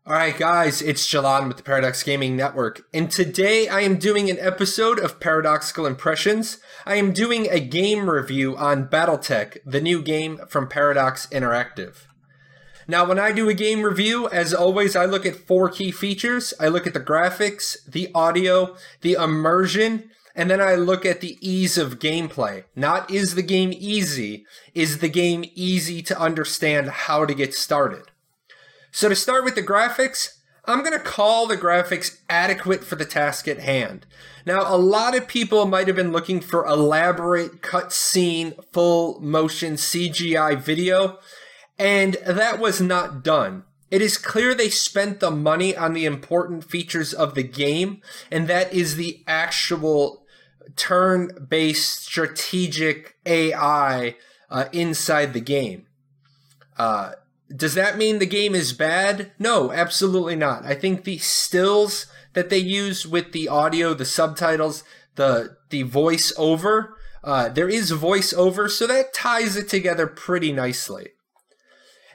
Alright guys, it's jahlon with the Paradox Gaming Network, and today I am doing an episode of Paradoxical Impressions. I am doing a game review on Battletech, the new game from Paradox Interactive. Now when I do a game review, as always, I look at 4 key features. I look at the graphics, the audio, the immersion, and then I look at the ease of gameplay. Not is the game easy, is the game easy to understand how to get started. So to start with the graphics, I'm going to call the graphics adequate for the task at hand. Now, a lot of people might have been looking for elaborate cutscene, full motion CGI video, and that was not done. It is clear they spent the money on the important features of the game, and that is the actual turn-based strategic AI inside the game. Does that mean the game is bad? No, absolutely not. I think the stills that they use with the audio, the subtitles, the voice over, there is voice over, so that ties it together pretty nicely.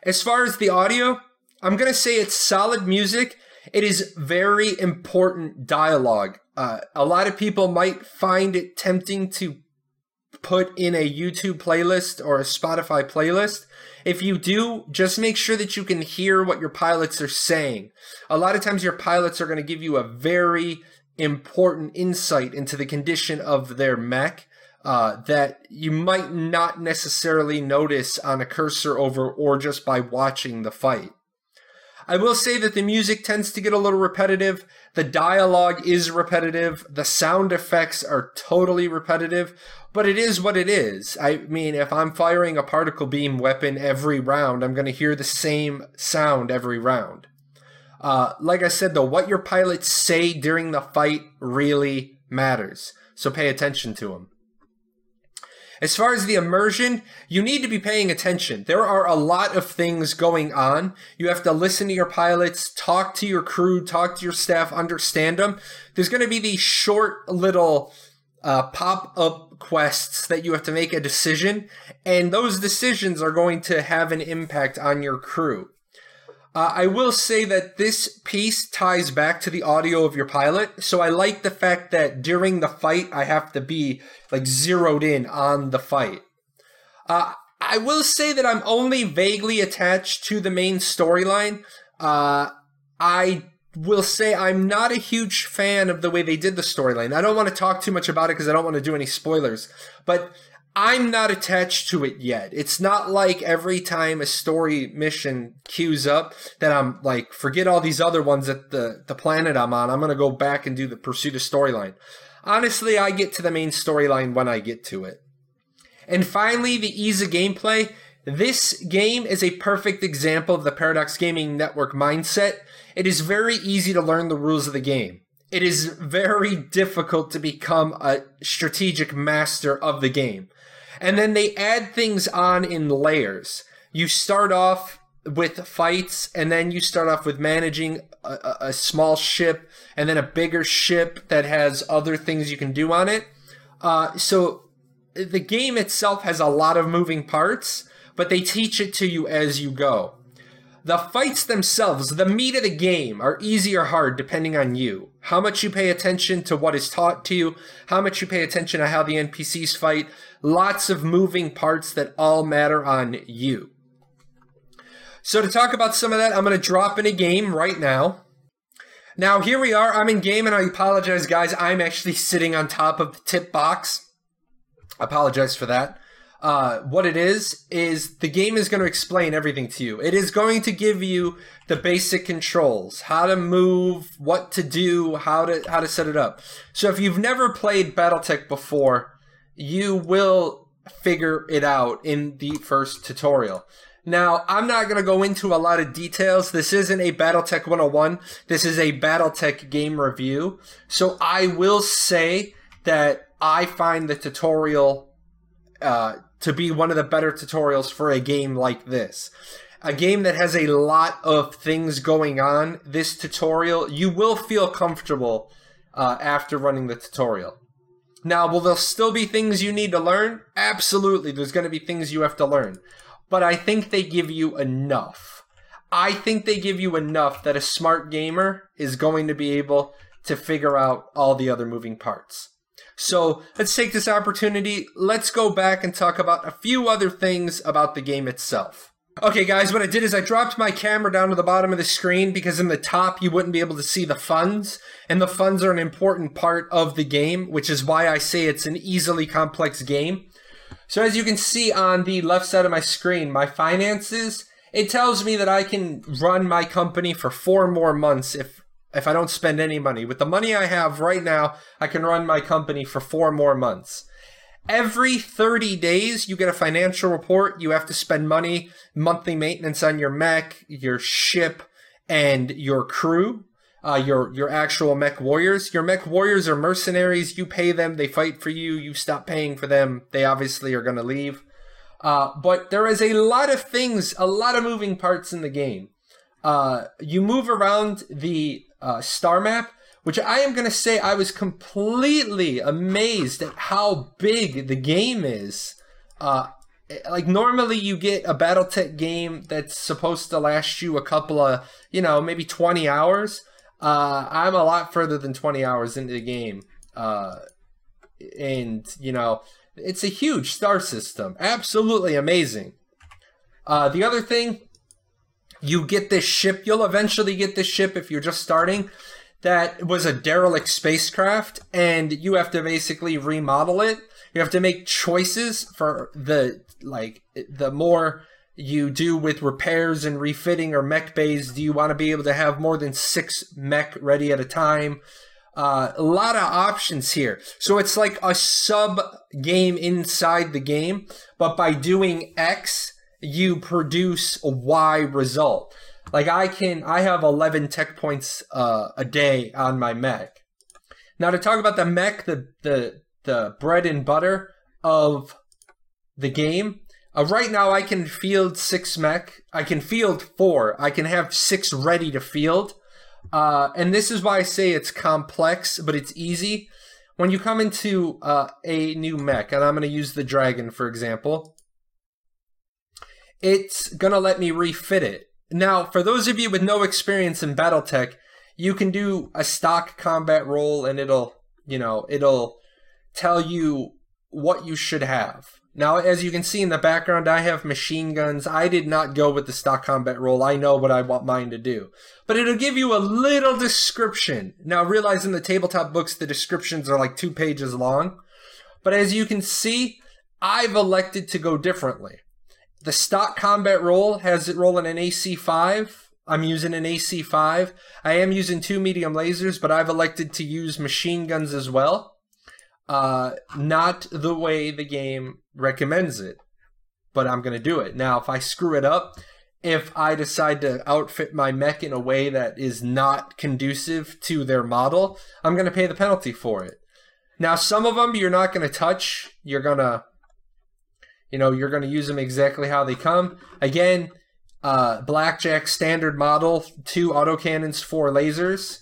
As far as the audio, I'm going to say it's solid music. It is very important dialogue. A lot of people might find it tempting to put in a YouTube playlist or a Spotify playlist. If you do, just make sure that you can hear what your pilots are saying. A lot of times your pilots are going to give you a very important insight into the condition of their mech that you might not necessarily notice on a cursor over or just by watching the fight. I will say that the music tends to get a little repetitive. The dialogue is repetitive. The sound effects are totally repetitive, but it is what it is. I mean, if I'm firing a particle beam weapon every round, I'm going to hear the same sound every round. Like I said, though, what your pilots say during the fight really matters, so pay attention to them. As far as the immersion, you need to be paying attention. There are a lot of things going on. You have to listen to your pilots, talk to your crew, talk to your staff, understand them. There's going to be these short little pop-up quests that you have to make a decision, and those decisions are going to have an impact on your crew. I will say that this piece ties back to the audio of your pilot, so I like the fact that during the fight I have to be like zeroed in on the fight. I will say that I'm only vaguely attached to the main storyline. I will say I'm not a huge fan of the way they did the storyline. I don't want to talk too much about it because I don't want to do any spoilers, but I'm not attached to it yet. It's not like every time a story mission queues up that I'm like, forget all these other ones at the planet I'm on. I'm going to go back and do the pursue the storyline. Honestly, I get to the main storyline when I get to it. And finally, the ease of gameplay. This game is a perfect example of the Paradox Gaming Network mindset. It is very easy to learn the rules of the game. It is very difficult to become a strategic master of the game. And then they add things on in layers. You start off with fights, and then you start off with managing a small ship, and then a bigger ship that has other things you can do on it. So the game itself has a lot of moving parts, but they teach it to you as you go. The fights themselves, the meat of the game, are easy or hard depending on you. How much you pay attention to what is taught to you, how much you pay attention to how the NPCs fight. Lots of moving parts that all matter on you. So to talk about some of that, I'm going to drop in a game right now. Now here we are, I'm in game, and I apologize guys, I'm actually sitting on top of the tip box. I apologize for that. What it is the game is going to explain everything to you. It is going to give you the basic controls, how to move, what to do, how to set it up. So if you've never played Battletech before, you will figure it out in the first tutorial. Now, I'm not going to go into a lot of details. This isn't a Battletech 101. This is a Battletech game review. So I will say that I find the tutorial to be one of the better tutorials for a game like this. A game that has a lot of things going on, this tutorial, you will feel comfortable after running the tutorial. Now, will there still be things you need to learn? Absolutely, there's going to be things you have to learn. But I think they give you enough. I think they give you enough that a smart gamer is going to be able to figure out all the other moving parts. So let's take this opportunity. Let's go back and talk about a few other things about the game itself. Okay, guys, what I did is I dropped my camera down to the bottom of the screen because in the top you wouldn't be able to see the funds, and the funds are an important part of the game, which is why I say it's an easily complex game. So as you can see on the left side of my screen, my finances, it tells me that I can run my company for 4 more months if I don't spend any money. With the money I have right now, I can run my company for 4 more months. Every 30 days, you get a financial report. You have to spend money, monthly maintenance on your mech, your ship, and your crew, your actual mech warriors. Your mech warriors are mercenaries. You pay them, they fight for you. You stop paying for them, they obviously are going to leave. But there is a lot of things, a lot of moving parts in the game. You move around the star map, which I am going to say I was completely amazed at how big the game is. Like normally you get a Battletech game that's supposed to last you a couple of, maybe 20 hours. I'm a lot further than 20 hours into the game. It's a huge star system. Absolutely amazing. The other thing, you get this ship. You'll eventually get this ship if you're just starting. That was a derelict spacecraft, and you have to basically remodel it. You have to make choices for the more you do with repairs and refitting or mech bays. Do you want to be able to have more than 6 mech ready at a time? A lot of options here. So it's like a sub game inside the game, but by doing X, you produce a Y result. Like I have 11 tech points a day on my mech. Now to talk about the mech, the bread and butter of the game. Right now I can field 6 mech. I can field 4. I can have 6 ready to field. And this is why I say it's complex, but it's easy. When you come into a new mech, and I'm going to use the dragon for example, it's going to let me refit it. Now, for those of you with no experience in Battletech, you can do a stock combat roll and it'll tell you what you should have. Now, as you can see in the background, I have machine guns. I did not go with the stock combat roll. I know what I want mine to do. But it'll give you a little description. Now, realize in the tabletop books, the descriptions are like 2 pages long. But as you can see, I've elected to go differently. The stock combat roll has it rolling an AC5. I'm using an AC5. I am using 2 medium lasers, but I've elected to use machine guns as well. Not the way the game recommends it, but I'm going to do it. Now, if I screw it up, if I decide to outfit my mech in a way that is not conducive to their model, I'm going to pay the penalty for it. Now, some of them you're not going to touch. You're going to use them exactly how they come. Again, Blackjack standard model, 2 autocannons, 4 lasers.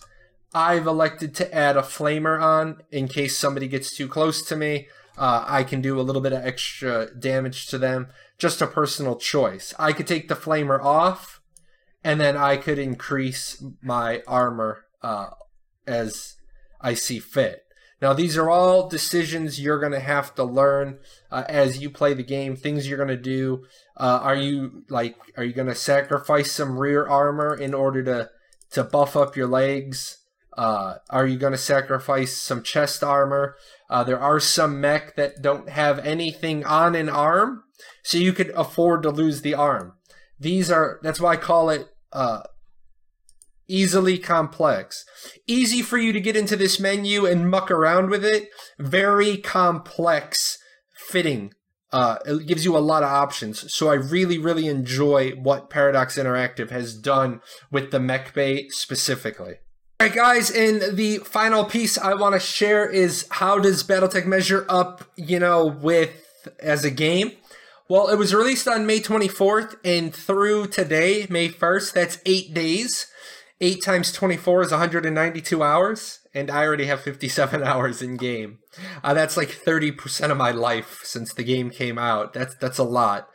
I've elected to add a flamer on in case somebody gets too close to me. I can do a little bit of extra damage to them. Just a personal choice. I could take the flamer off, and then I could increase my armor as I see fit. Now, these are all decisions you're going to have to learn as you play the game. Things you're going to do. Are you going to sacrifice some rear armor in order to buff up your legs? Are you going to sacrifice some chest armor? There are some mech that don't have anything on an arm, so you could afford to lose the arm. That's why I call it easily complex. Easy for you to get into this menu and muck around with it. Very complex fitting. It gives you a lot of options. So I really, really enjoy what Paradox Interactive has done with the mech bay specifically. Alright guys, and the final piece I want to share is how does Battletech measure up, as a game? Well, it was released on May 24th, and through today, May 1st, that's 8 days. 8 times 24 is 192 hours, and I already have 57 hours in game. That's like 30% of my life since the game came out. That's a lot.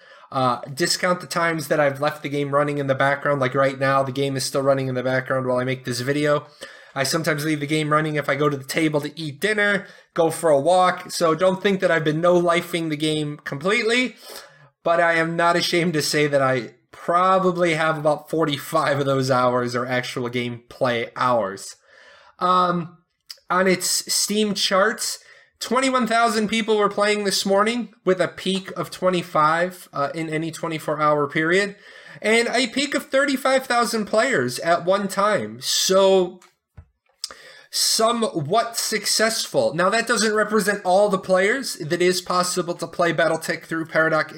Discount the times that I've left the game running in the background. Like right now, the game is still running in the background while I make this video. I sometimes leave the game running if I go to the table to eat dinner, go for a walk. So don't think that I've been no-lifing the game completely, but I am not ashamed to say that I probably have about 45 of those hours are actual gameplay hours. On its Steam charts, 21,000 people were playing this morning with a peak of 25 in any 24-hour period, and a peak of 35,000 players at one time. So somewhat successful. Now, that doesn't represent all the players. It is possible to play Battletech through Paradox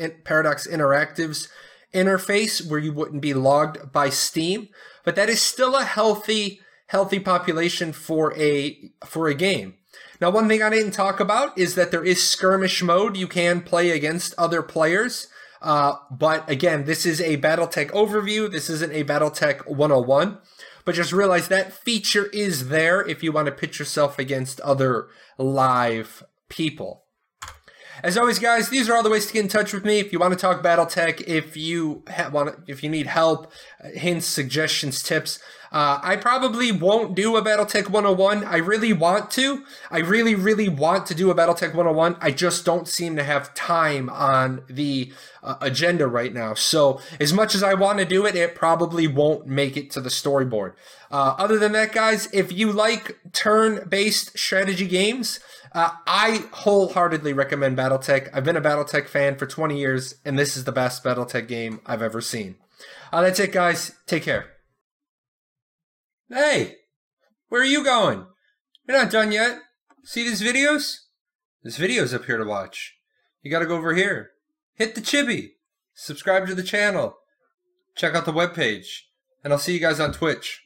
Interactive's interface where you wouldn't be logged by Steam, but that is still a healthy population for a game. Now, one thing I didn't talk about is that there is skirmish mode. You can play against other players, but again, this is a Battletech overview. This isn't a Battletech 101. But just realize that feature is there if you want to pitch yourself against other live people. As always, guys, these are all the ways to get in touch with me. If you want to talk Battletech, if you need help, hints, suggestions, tips, I probably won't do a Battletech 101. I really want to. I really want to do a Battletech 101. I just don't seem to have time on the agenda right now. So as much as I want to do it, it probably won't make it to the storyboard. Other than that, guys, if you like turn-based strategy games, I wholeheartedly recommend Battletech. I've been a Battletech fan for 20 years, and this is the best Battletech game I've ever seen. That's it, guys. Take care. Hey, where are you going? You're not done yet. See these videos? There's videos up here to watch. You gotta go over here. Hit the chibi. Subscribe to the channel. Check out the webpage. And I'll see you guys on Twitch.